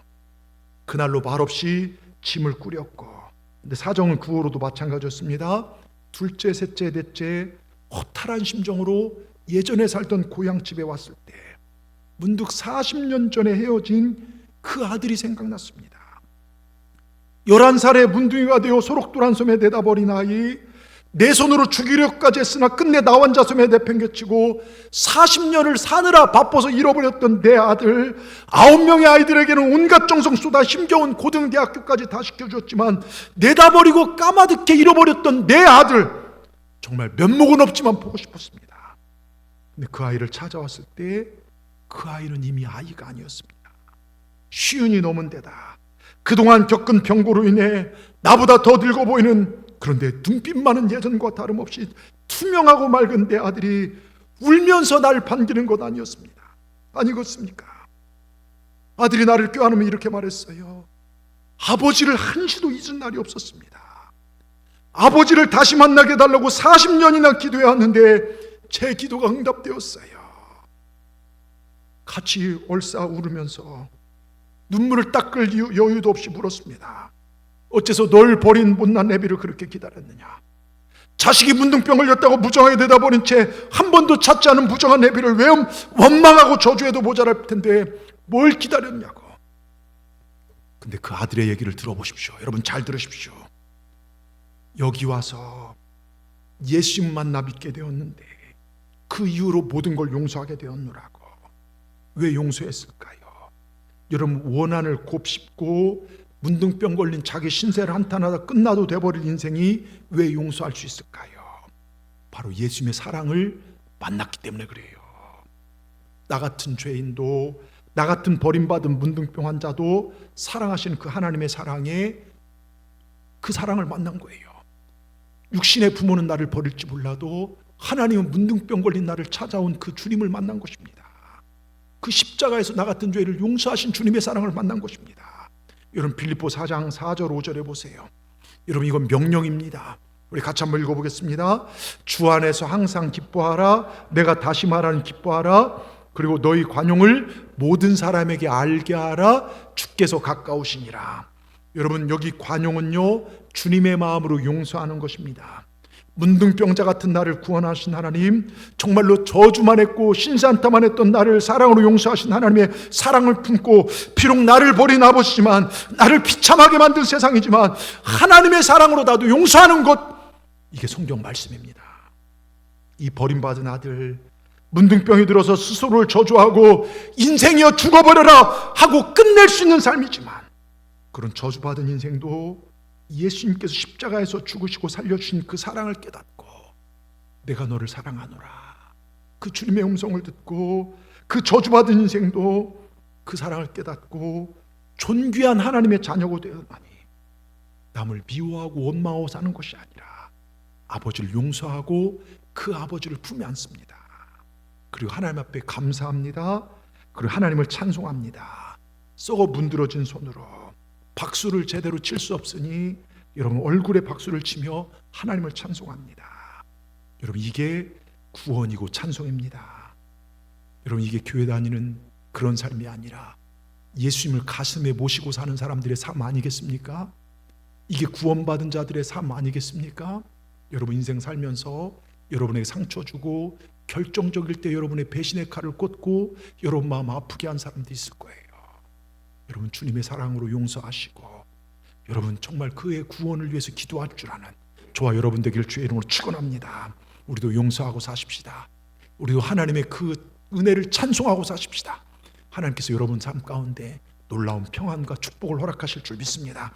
그날로 말없이 짐을 꾸렸고, 근데 사정은 그 후로도 마찬가지였습니다. 둘째, 셋째, 넷째 허탈한 심정으로 예전에 살던 고향집에 왔을 때 문득 40년 전에 헤어진 그 아들이 생각났습니다. 11살에 문둥이가 되어 소록도란 섬에 내다버린 아이, 내 손으로 죽이려까지 했으나 끝내 나환자 섬에 내팽개치고 40년을 사느라 바빠서 잃어버렸던 내 아들, 9명의 아이들에게는 온갖 정성 쏟아 힘겨운 고등대학교까지 다 시켜주었지만 내다버리고 까마득해 잃어버렸던 내 아들, 정말 면목은 없지만 보고 싶었습니다. 근데 그 아이를 찾아왔을 때 그 아이는 이미 아이가 아니었습니다. 50이 넘은 데다 그동안 겪은 병고로 인해 나보다 더 늙어 보이는, 그런데 눈빛만은 예전과 다름없이 투명하고 맑은 내 아들이 울면서 날 반기는 것 아니었습니다. 아니겠습니까? 아들이 나를 껴안으며 이렇게 말했어요. 아버지를 한시도 잊은 날이 없었습니다. 아버지를 다시 만나게 해달라고 40년이나 기도해왔는데 제 기도가 응답되었어요. 같이 얼싸 울으면서 눈물을 닦을 여유도 없이 물었습니다. 어째서 널 버린 못난 내비를 그렇게 기다렸느냐? 자식이 문둥병 걸렸다고 무정하게 내다버린 채 한 번도 찾지 않은 무정한 내비를 왜 원망하고 저주해도 모자랄 텐데 뭘 기다렸냐고. 근데 그 아들의 얘기를 들어보십시오. 여러분 잘 들으십시오. 여기 와서 예수님 만나 믿게 되었는데 그 이후로 모든 걸 용서하게 되었노라고. 왜 용서했을까요? 여러분 원한을 곱씹고 문둥병 걸린 자기 신세를 한탄하다 끝나도 돼버린 인생이 왜 용서할 수 있을까요? 바로 예수님의 사랑을 만났기 때문에 그래요. 나 같은 죄인도, 나 같은 버림받은 문둥병 환자도 사랑하시는 그 하나님의 사랑에 그 사랑을 만난 거예요. 육신의 부모는 나를 버릴지 몰라도 하나님은 문둥병 걸린 나를 찾아온 그 주님을 만난 것입니다. 그 십자가에서 나 같은 죄를 용서하신 주님의 사랑을 만난 것입니다. 여러분 빌립보 4장 4절 5절에 보세요. 여러분 이건 명령입니다. 우리 같이 한번 읽어보겠습니다. 주 안에서 항상 기뻐하라. 내가 다시 말하는 기뻐하라. 그리고 너희 관용을 모든 사람에게 알게 하라. 주께서 가까우시니라. 여러분 여기 관용은요 주님의 마음으로 용서하는 것입니다. 문둥병자 같은 나를 구원하신 하나님, 정말로 저주만 했고 신세한탄만 했던 나를 사랑으로 용서하신 하나님의 사랑을 품고, 비록 나를 버린 아버지지만, 나를 비참하게 만든 세상이지만 하나님의 사랑으로 나도 용서하는 것, 이게 성경 말씀입니다. 이 버림받은 아들, 문둥병이 들어서 스스로를 저주하고 인생이여 죽어버려라 하고 끝낼 수 있는 삶이지만, 그런 저주받은 인생도 예수님께서 십자가에서 죽으시고 살려주신 그 사랑을 깨닫고 내가 너를 사랑하노라, 그 주님의 음성을 듣고 그 저주받은 인생도 그 사랑을 깨닫고 존귀한 하나님의 자녀가 되었나니 남을 미워하고 원망하고 사는 것이 아니라 아버지를 용서하고 그 아버지를 품에 안습니다. 그리고 하나님 앞에 감사합니다. 그리고 하나님을 찬송합니다. 썩어 문드러진 손으로 박수를 제대로 칠 수 없으니 여러분 얼굴에 박수를 치며 하나님을 찬송합니다. 여러분 이게 구원이고 찬송입니다. 여러분 이게 교회 다니는 그런 삶이 아니라 예수님을 가슴에 모시고 사는 사람들의 삶 아니겠습니까? 이게 구원받은 자들의 삶 아니겠습니까? 여러분 인생 살면서 여러분에게 상처 주고 결정적일 때 여러분의 배신의 칼을 꽂고 여러분 마음 아프게 한 사람도 있을 거예요. 여러분 주님의 사랑으로 용서하시고 여러분 정말 그의 구원을 위해서 기도할 줄 아는 저와 여러분 되기를 주의 이름으로 축원합니다. 우리도 용서하고 사십시다. 우리도 하나님의 그 은혜를 찬송하고 사십시다. 하나님께서 여러분 삶 가운데 놀라운 평안과 축복을 허락하실 줄 믿습니다.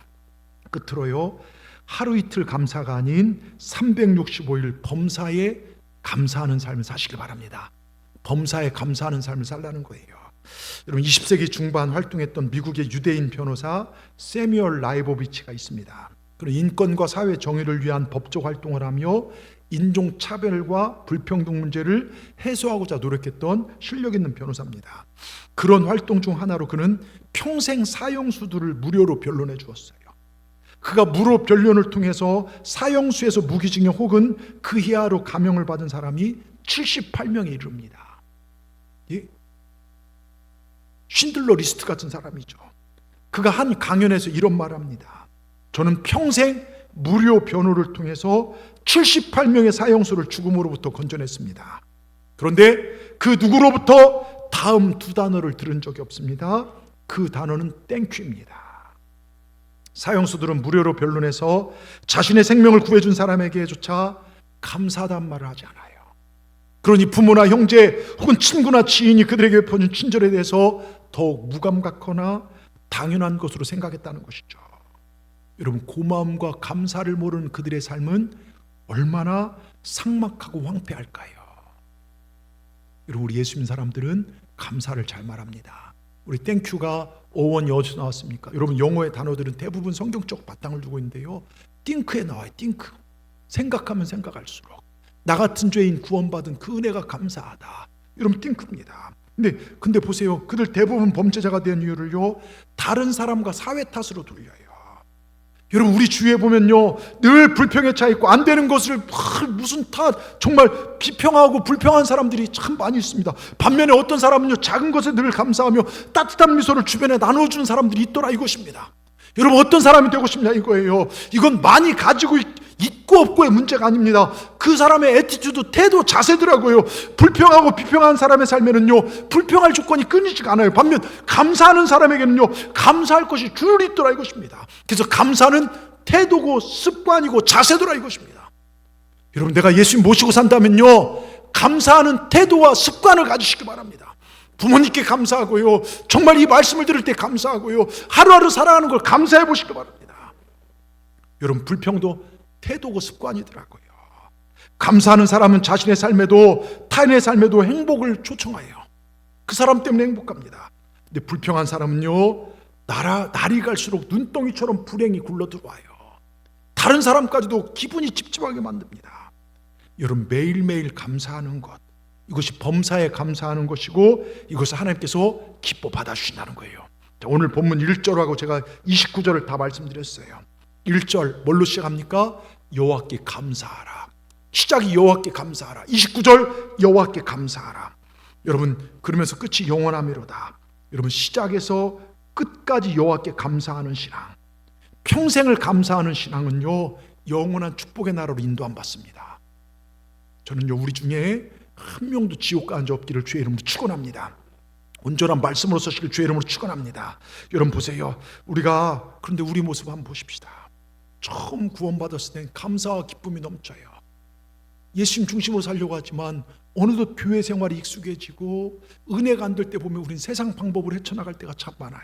끝으로요, 하루 이틀 감사가 아닌 365일 범사에 감사하는 삶을 사시길 바랍니다. 범사에 감사하는 삶을 살라는 거예요. 여러분 20세기 중반 활동했던 미국의 유대인 변호사 세뮤얼 라이보비치가 있습니다. 그런 인권과 사회 정의를 위한 법적 활동을 하며 인종차별과 불평등 문제를 해소하고자 노력했던 실력 있는 변호사입니다. 그런 활동 중 하나로 그는 평생 사형수들을 무료로 변론해 주었어요. 그가 무료 변론을 통해서 사형수에서 무기징역 혹은 그 이하로 감형을 받은 사람이 78명에 이릅니다. 예? 쉰들러 리스트 같은 사람이죠. 그가 한 강연에서 이런 말을 합니다. 저는 평생 무료 변호를 통해서 78명의 사형수를 죽음으로부터 건져냈습니다. 그런데 그 누구로부터 다음 두 단어를 들은 적이 없습니다. 그 단어는 땡큐입니다. 사형수들은 무료로 변론해서 자신의 생명을 구해준 사람에게조차 감사하다는 말을 하지 않아요. 그러니 부모나 형제 혹은 친구나 지인이 그들에게 베풀어준 친절에 대해서 더욱 무감각하거나 당연한 것으로 생각했다는 것이죠. 여러분 고마움과 감사를 모르는 그들의 삶은 얼마나 삭막하고 황폐할까요? 여러분 우리 예수 믿는 사람들은 감사를 잘 말합니다. 우리 땡큐가 어원이 어디서 나왔습니까? 여러분 영어의 단어들은 대부분 성경적 바탕을 두고 있는데요, 띵크에 나와요. 띵크. 생각하면 생각할수록 나 같은 죄인 구원받은 그 은혜가 감사하다. 여러분 띵크입니다. 근데 보세요. 그들 대부분 범죄자가 된 이유를요, 다른 사람과 사회 탓으로 돌려요. 여러분, 우리 주위에 보면요, 늘 불평에 차 있고 안 되는 것을 무슨 다 정말 비평하고 불평한 사람들이 참 많이 있습니다. 반면에 어떤 사람은요, 작은 것에 늘 감사하며 따뜻한 미소를 주변에 나눠주는 사람들이 있더라, 이것입니다. 여러분, 어떤 사람이 되고 싶냐 이거예요. 이건 많이 가지고 있고 없고의 문제가 아닙니다. 그 사람의 애티튜드, 태도, 자세더라고요. 불평하고 비평한 사람의 삶에는요, 불평할 조건이 끊이지가 않아요. 반면 감사하는 사람에게는요, 감사할 것이 줄이 있더라, 이것입니다. 그래서 감사는 태도고 습관이고 자세더라, 이것입니다. 여러분, 내가 예수님 모시고 산다면요, 감사하는 태도와 습관을 가지시기 바랍니다. 부모님께 감사하고요, 정말 이 말씀을 들을 때 감사하고요, 하루하루 살아가는 걸 감사해 보시기 바랍니다. 여러분, 불평도 태도고 습관이더라고요. 감사하는 사람은 자신의 삶에도 타인의 삶에도 행복을 초청해요. 그 사람 때문에 행복합니다. 근데 불평한 사람은요, 날이 갈수록 눈덩이처럼 불행이 굴러들어와요. 다른 사람까지도 기분이 찝찝하게 만듭니다. 여러분, 매일매일 감사하는 것, 이것이 범사에 감사하는 것이고, 이것을 하나님께서 기뻐 받아주신다는 거예요. 자, 오늘 본문 1절하고 제가 29절을 다 말씀드렸어요. 1절 뭘로 시작합니까? 여호와께 감사하라. 시작이 여호와께 감사하라. 29절 여호와께 감사하라. 여러분, 그러면서 끝이 영원하미로다. 여러분, 시작에서 끝까지 여호와께 감사하는 신앙, 평생을 감사하는 신앙은요, 영원한 축복의 나라로 인도함 받습니다. 저는요, 우리 중에 한 명도 지옥 가는 자 없기를 주의 이름으로 축원합니다. 온전한 말씀으로 서시길 주의 이름으로 축원합니다. 여러분 보세요. 그런데 우리 모습 한번 보십시다. 처음 구원받았을 땐 감사와 기쁨이 넘쳐요. 예수님 중심으로 살려고 하지만 어느덧 교회 생활이 익숙해지고 은혜가 안 될 때 보면 우린 세상 방법으로 헤쳐나갈 때가 참 많아요.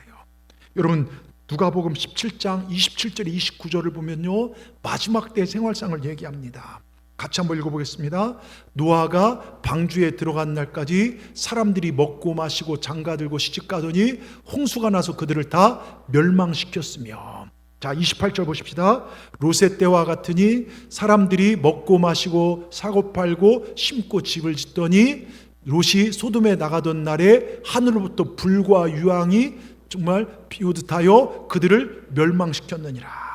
여러분, 누가복음 17장 27절 29절을 보면요, 마지막 때 생활상을 얘기합니다. 같이 한번 읽어보겠습니다. 노아가 방주에 들어간 날까지 사람들이 먹고 마시고 장가들고 시집가더니 홍수가 나서 그들을 다 멸망시켰으며, 자 28절 보십시다. 롯의 때와 같으니 사람들이 먹고 마시고 사고 팔고 심고 집을 짓더니 롯이 소돔에 나가던 날에 하늘로부터 불과 유황이 정말 비오듯하여 그들을 멸망시켰느니라.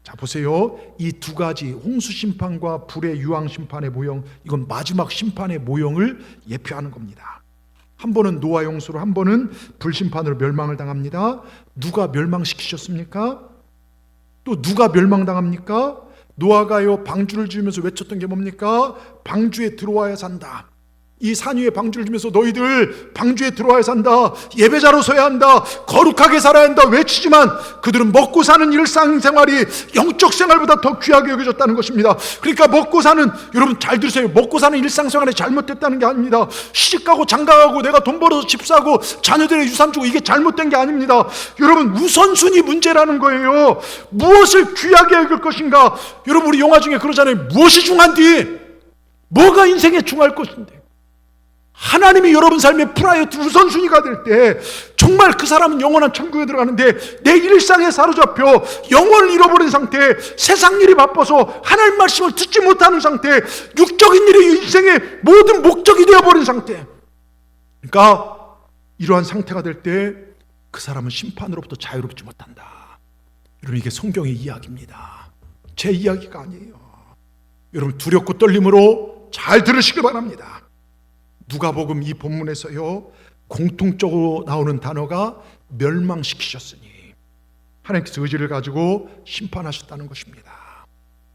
자 보세요. 이 두 가지 홍수 심판과 불의 유황 심판의 모형, 이건 마지막 심판의 모형을 예표하는 겁니다. 한 번은 노아 용수로, 한 번은 불심판으로 멸망을 당합니다. 누가 멸망시키셨습니까? 또 누가 멸망당합니까? 노아가요 방주를 지으면서 외쳤던 게 뭡니까? 방주에 들어와야 산다. 이 산 위에 방주를 지면서 너희들 방주에 들어와야 산다, 예배자로 서야 한다, 거룩하게 살아야 한다 외치지만 그들은 먹고 사는 일상생활이 영적 생활보다 더 귀하게 여겨졌다는 것입니다. 그러니까 먹고 사는, 여러분 잘 들으세요, 먹고 사는 일상생활이 잘못됐다는 게 아닙니다. 시집가고 장가가고 내가 돈 벌어서 집 사고 자녀들의 유산 주고 이게 잘못된 게 아닙니다. 여러분, 우선순위 문제라는 거예요. 무엇을 귀하게 여길 것인가. 여러분, 우리 영화 중에 그러잖아요. 무엇이 중요한디? 뭐가 인생에 중요할 것인데. 하나님이 여러분 삶의 프라이어티 우선순위가 될 때 정말 그 사람은 영원한 천국에 들어가는데, 내 일상에 사로잡혀 영혼을 잃어버린 상태, 세상 일이 바빠서 하나님 말씀을 듣지 못하는 상태, 육적인 일이 인생의 모든 목적이 되어버린 상태, 그러니까 이러한 상태가 될 때 그 사람은 심판으로부터 자유롭지 못한다. 여러분, 이게 성경의 이야기입니다. 제 이야기가 아니에요. 여러분, 두렵고 떨림으로 잘 들으시길 바랍니다. 누가복음 이 본문에서요, 공통적으로 나오는 단어가 멸망시키셨으니, 하나님께서 의지를 가지고 심판하셨다는 것입니다.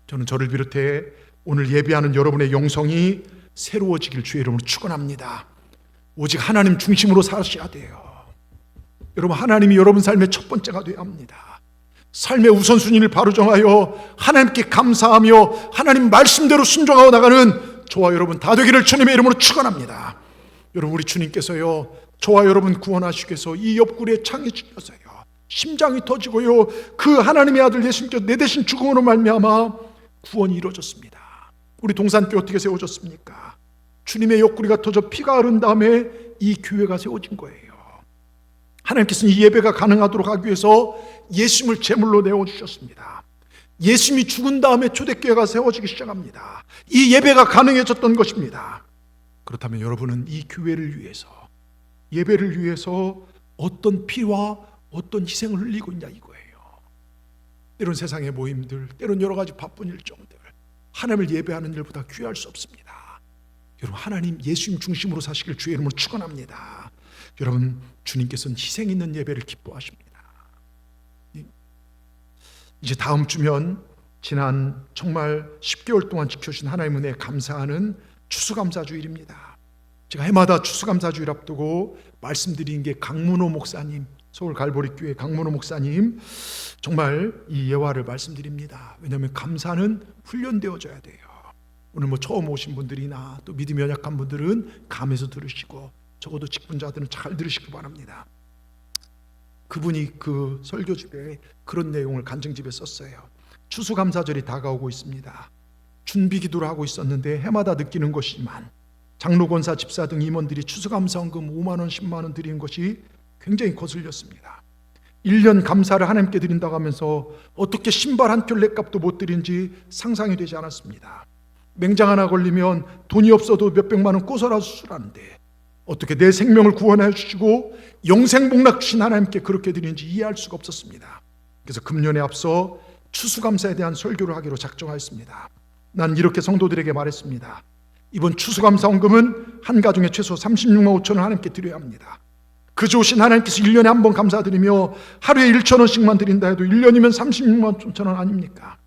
저는 저를 비롯해 오늘 예배하는 여러분의 영성이 새로워지길 주의 이름으로 축원합니다. 오직 하나님 중심으로 사셔야 돼요. 여러분, 하나님이 여러분 삶의 첫 번째가 되어야 합니다. 삶의 우선순위를 바로 정하여 하나님께 감사하며 하나님 말씀대로 순종하고 나가는 저와 여러분 다 되기를 주님의 이름으로 축원합니다. 여러분, 우리 주님께서요, 저와 여러분 구원하시기 위해서 이 옆구리에 창에 찔려서요 심장이 터지고요, 그 하나님의 아들 예수님께서 내 대신 죽음으로 말미암아 구원이 이루어졌습니다. 우리 동산교회 어떻게 세워졌습니까? 주님의 옆구리가 터져 피가 흐른 다음에 이 교회가 세워진 거예요. 하나님께서는 이 예배가 가능하도록 하기 위해서 예수님을 제물로 내어주셨습니다. 예수님이 죽은 다음에 초대교회가 세워지기 시작합니다. 이 예배가 가능해졌던 것입니다. 그렇다면 여러분은 이 교회를 위해서, 예배를 위해서 어떤 피와 어떤 희생을 흘리고 있냐 이거예요. 때론 세상의 모임들, 때론 여러 가지 바쁜 일정들, 하나님을 예배하는 일보다 귀할 수 없습니다. 여러분, 하나님 예수님 중심으로 사시길 주의 이름으로 축원합니다. 여러분, 주님께서는 희생 있는 예배를 기뻐하십니다. 이제 다음 주면 지난 정말 10개월 동안 지켜주신 하나님의 은혜에 감사하는 추수감사주일입니다. 제가 해마다 추수감사주일 앞두고 말씀드린 게 강문호 목사님, 서울 갈보리교회 강문호 목사님 정말 이 예화를 말씀드립니다. 왜냐하면 감사는 훈련되어져야 돼요. 오늘 처음 오신 분들이나 또 믿음이 연약한 분들은 감에서 들으시고, 적어도 직분자들은 잘 들으시기 바랍니다. 그분이 그 설교집에 그런 내용을 간증집에 썼어요. 추수감사절이 다가오고 있습니다. 준비기도를 하고 있었는데 해마다 느끼는 것이지만 장로, 권사, 집사 등 임원들이 추수감사헌금 5만 원, 10만 원 드리는 것이 굉장히 거슬렸습니다. 1년 감사를 하나님께 드린다고 하면서 어떻게 신발 한 켤레 값도 못 드린지 상상이 되지 않았습니다. 맹장 하나 걸리면 돈이 없어도 몇백만 원 꼬서라 수술하는데 어떻게 내 생명을 구원해 주시고 영생복락 주신 하나님께 그렇게 드리는지 이해할 수가 없었습니다. 그래서 금년에 앞서 추수감사에 대한 설교를 하기로 작정하였습니다. 난 이렇게 성도들에게 말했습니다. 이번 추수감사헌금은 한 가정에 최소 36만 5천 원 하나님께 드려야 합니다. 그 좋으신 하나님께서 1년에 한 번 감사드리며 하루에 1천 원씩만 드린다 해도 1년이면 36만 5천 원 아닙니까?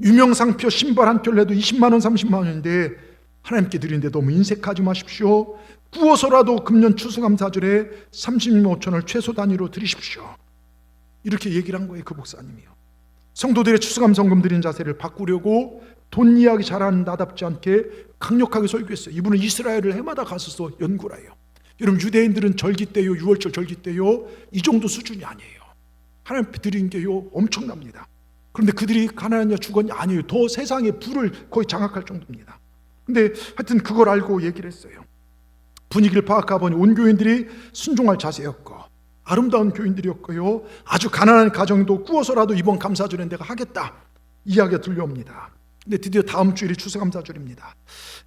유명상표 신발 한 켤레도 20만 원, 30만 원인데 하나님께 드리는데 너무 인색하지 마십시오. 구워서라도 금년 추수감사절에 36만 5천 원을 최소 단위로 드리십시오. 이렇게 얘기를 한 거예요, 그 목사님이요. 성도들의 추수감사헌금 드리는 자세를 바꾸려고 돈 이야기 잘하는 나답지 않게 강력하게 설교했어요. 이분은 이스라엘을 해마다 갔어서 연구를 해요. 여러분, 유대인들은 절기 때요, 6월절 절기 때요, 이 정도 수준이 아니에요. 하나님 드린 게요 엄청납니다. 그런데 그들이 가난하냐 죽었냐 아니에요. 더 세상의 부를 거의 장악할 정도입니다. 근데 하여튼 그걸 알고 얘기를 했어요. 분위기를 파악해보니 온 교인들이 순종할 자세였고 아름다운 교인들이었고요, 아주 가난한 가정도 구워서라도 이번 감사절에 내가 하겠다 이야기가 들려옵니다. 근데 드디어 다음 주일이 추수감사절입니다.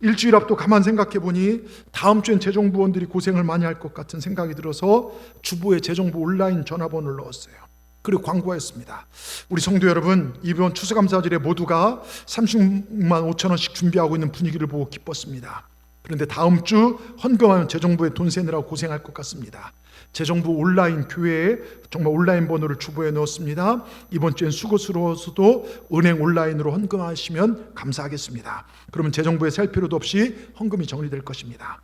일주일 앞도 가만 생각해보니 다음 주엔 재정부원들이 고생을 많이 할 것 같은 생각이 들어서 주보에 재정부 온라인 전화번호를 넣었어요. 그리고 광고했습니다. 우리 성도 여러분, 이번 추수감사절에 모두가 36만 5천 원씩 준비하고 있는 분위기를 보고 기뻤습니다. 그런데 다음 주 헌금하면 재정부에 돈 세느라고 고생할 것 같습니다. 재정부 온라인 교회에 정말 온라인 번호를 주보에 넣었습니다. 이번 주엔 수고스러워서도 은행 온라인으로 헌금하시면 감사하겠습니다. 그러면 재정부에 살 필요도 없이 헌금이 정리될 것입니다.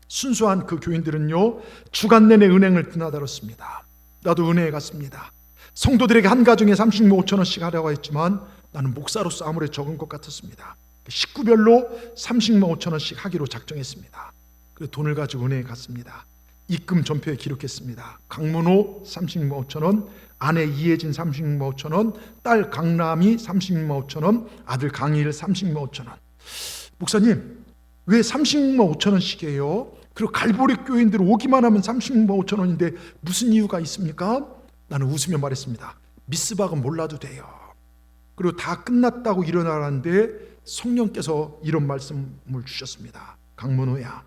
순수한 그 교인들은요, 주간 내내 은행을 드나들었습니다. 나도 은행에 갔습니다. 성도들에게 한 가정에 36만 5천 원씩 하라고 했지만 나는 목사로서 아무래도 적은 것 같았습니다. 식구별로 36만 5천 원씩 하기로 작정했습니다. 그래서 돈을 가지고 은행에 갔습니다. 입금 전표에 기록했습니다. 강문호 36만 5천 원, 아내 이혜진 36만 5천 원, 딸 강남이 36만 5천 원, 아들 강일 36만 5천 원. 목사님, 왜 36만 5천 원씩이에요? 그리고 갈보리 교인들 오기만 하면 36만 5천 원인데 무슨 이유가 있습니까? 나는 웃으며 말했습니다. 미스박은 몰라도 돼요. 그리고 다 끝났다고 일어나라는데 성령께서 이런 말씀을 주셨습니다. 강문호야,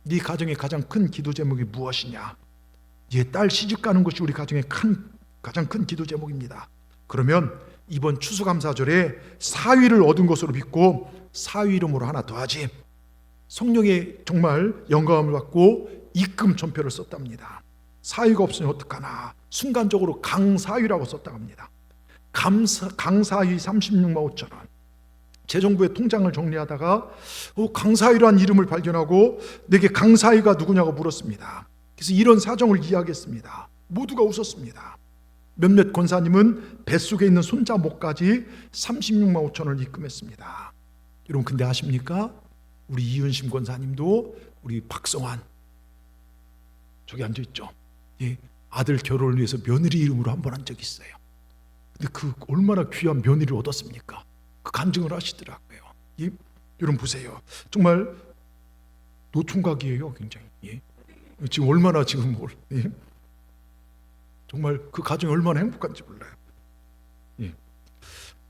네 가정의 가장 큰 기도 제목이 무엇이냐? 네 딸 시집 가는 것이 우리 가정의 가장 큰 기도 제목입니다. 그러면 이번 추수감사절에 사위를 얻은 것으로 믿고 사위 이름으로 하나 더 하지. 성령의 정말 영감을 받고 입금 전표를 썼답니다. 사위가 없으면 어떡하나 순간적으로 강사위라고 썼다고 합니다. 강사위 36만 5천 원. 재정부의 통장을 정리하다가 강사위라는 이름을 발견하고 내게 강사위가 누구냐고 물었습니다. 그래서 이런 사정을 이야기했습니다. 모두가 웃었습니다. 몇몇 권사님은 뱃속에 있는 손자 목까지 36만 5천 원을 입금했습니다. 여러분, 근데 아십니까? 우리 이은심 권사님도 우리 박성환 저기 앉아있죠. 예, 아들 결혼을 위해서 며느리 이름으로 한 번 한 적이 있어요. 근데 그 얼마나 귀한 며느리를 얻었습니까? 그 간증을 하시더라고요. 예? 여러분 보세요. 정말 노총각이에요, 굉장히. 예? 지금 얼마나 예? 정말 그 가정이 얼마나 행복한지 몰라요. 예.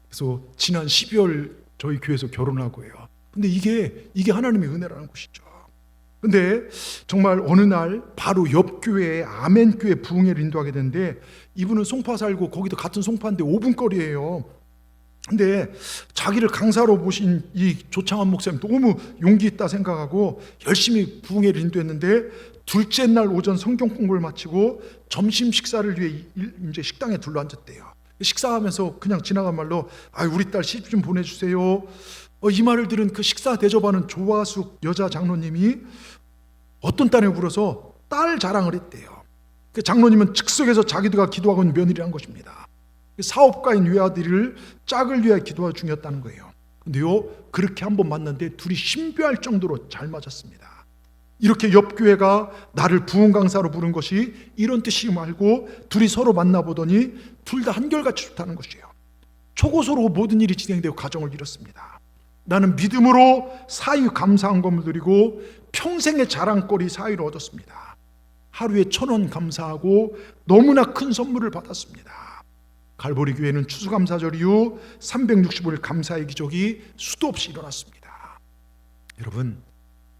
그래서 지난 12월 저희 교회에서 결혼하고요. 근데 이게 하나님의 은혜라는 것이죠. 근데 정말 어느 날 바로 옆 교회에 아멘교회 부흥회를 인도하게 됐는데, 이분은 송파 살고 거기도 같은 송파인데 5분 거리예요. 근데 자기를 강사로 보신 이 조창환 목사님 너무 용기 있다 생각하고 열심히 부흥회를 인도했는데, 둘째 날 오전 성경 공부를 마치고 점심 식사를 위해 이제 식당에 둘러앉았대요. 식사하면서 그냥 지나간 말로 우리 딸 시집 좀 보내주세요. 이 말을 들은 그 식사 대접하는 조화숙 여자 장로님이 어떤 딸에 물어서 딸 자랑을 했대요. 그 장로님은 즉석에서 자기가 기도하고 있는 며느리란 것입니다. 사업가인 외아들을 짝을 위해 기도하 중이었다는 거예요. 근데요, 그렇게 한번 만났는데 둘이 신비할 정도로 잘 맞았습니다. 이렇게 옆 교회가 나를 부흥 강사로 부른 것이 이런 뜻이 말고, 둘이 서로 만나보더니 둘 다 한결같이 좋다는 것이에요. 초고속으로 모든 일이 진행되고 가정을 이뤘습니다. 나는 믿음으로 사위 감사한 것을 드리고 평생의 자랑거리 사위를 얻었습니다. 하루에 1,000원 감사하고 너무나 큰 선물을 받았습니다. 갈보리 교회는 추수감사절 이후 365일 감사의 기적이 수도 없이 일어났습니다. 여러분,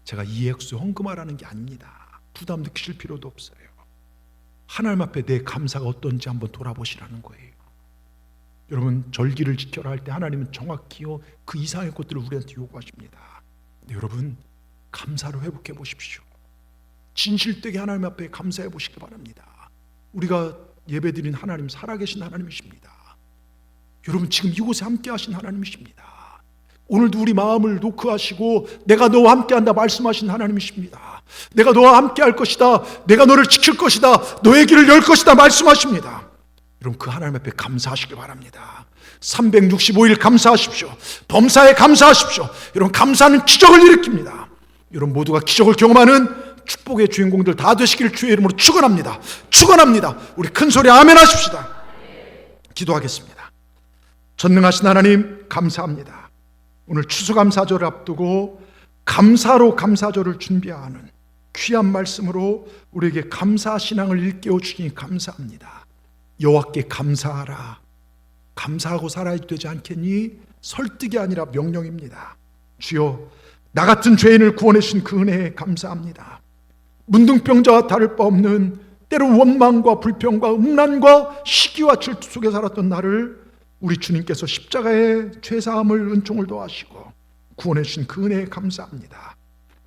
제가 이 액수 헌금하라는 게 아닙니다. 부담 느끼실 필요도 없어요. 하나님 앞에 내 감사가 어떤지 한번 돌아보시라는 거예요. 여러분, 절기를 지켜라 할 때 하나님은 정확히요 그 이상의 것들을 우리한테 요구하십니다. 근데 여러분, 감사를 회복해 보십시오. 진실되게 하나님 앞에 감사해 보시기 바랍니다. 우리가 예배드린 하나님 살아계신 하나님이십니다. 여러분, 지금 이곳에 함께 하신 하나님이십니다. 오늘도 우리 마음을 노크하시고 내가 너와 함께한다 말씀하신 하나님이십니다. 내가 너와 함께 할 것이다, 내가 너를 지킬 것이다, 너의 길을 열 것이다 말씀하십니다. 여러분, 그 하나님 앞에 감사하시기 바랍니다. 365일 감사하십시오. 범사에 감사하십시오. 여러분, 감사는 기적을 일으킵니다. 여러분 모두가 기적을 경험하는 축복의 주인공들 다 되시기를 주의 이름으로 축원합니다. 축원합니다. 우리 큰 소리 아멘 하십시다. 기도하겠습니다. 전능하신 하나님, 감사합니다. 오늘 추수감사절을 앞두고 감사로 감사절을 준비하는 귀한 말씀으로 우리에게 감사 신앙을 일깨워 주시니 감사합니다. 여호와께 감사하라. 감사하고 살아야 되지 않겠니? 설득이 아니라 명령입니다. 주여, 나 같은 죄인을 구원해 주신 그 은혜에 감사합니다. 문둥병자와 다를 바 없는 때로 원망과 불평과 음란과 시기와 질투 속에 살았던 나를 우리 주님께서 십자가의 죄사함을 은총을 더하시고 구원해 주신 그 은혜에 감사합니다.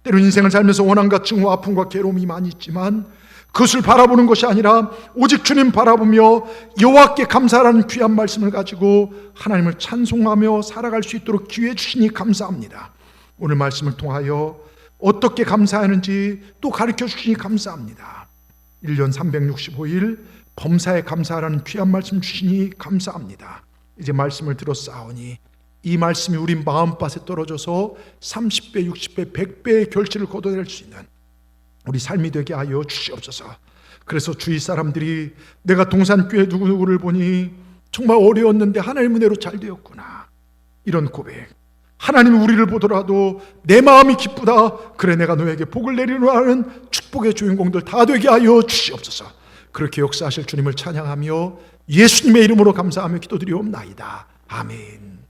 때로 인생을 살면서 원한과 증오와 아픔과 괴로움이 많이 있지만 그것을 바라보는 것이 아니라 오직 주님 바라보며 여호와께 감사하라는 귀한 말씀을 가지고 하나님을 찬송하며 살아갈 수 있도록 기회 주시니 감사합니다. 오늘 말씀을 통하여 어떻게 감사하는지 또 가르쳐 주시니 감사합니다. 1년 365일 범사에 감사하라는 귀한 말씀 주시니 감사합니다. 이제 말씀을 들었사오니 이 말씀이 우리 마음밭에 떨어져서 30배, 60배, 100배의 결실을 거둬낼 수 있는 우리 삶이 되게 하여 주시옵소서. 그래서 주위 사람들이 내가 동산교회 누구누구를 보니 정말 어려웠는데 하나님 은혜로 잘 되었구나, 이런 고백, 하나님이 우리를 보더라도 내 마음이 기쁘다, 그래 내가 너에게 복을 내리려 하는 축복의 주인공들 다 되게 하여 주시옵소서. 그렇게 역사하실 주님을 찬양하며 예수님의 이름으로 감사하며 기도드리옵나이다. 아멘.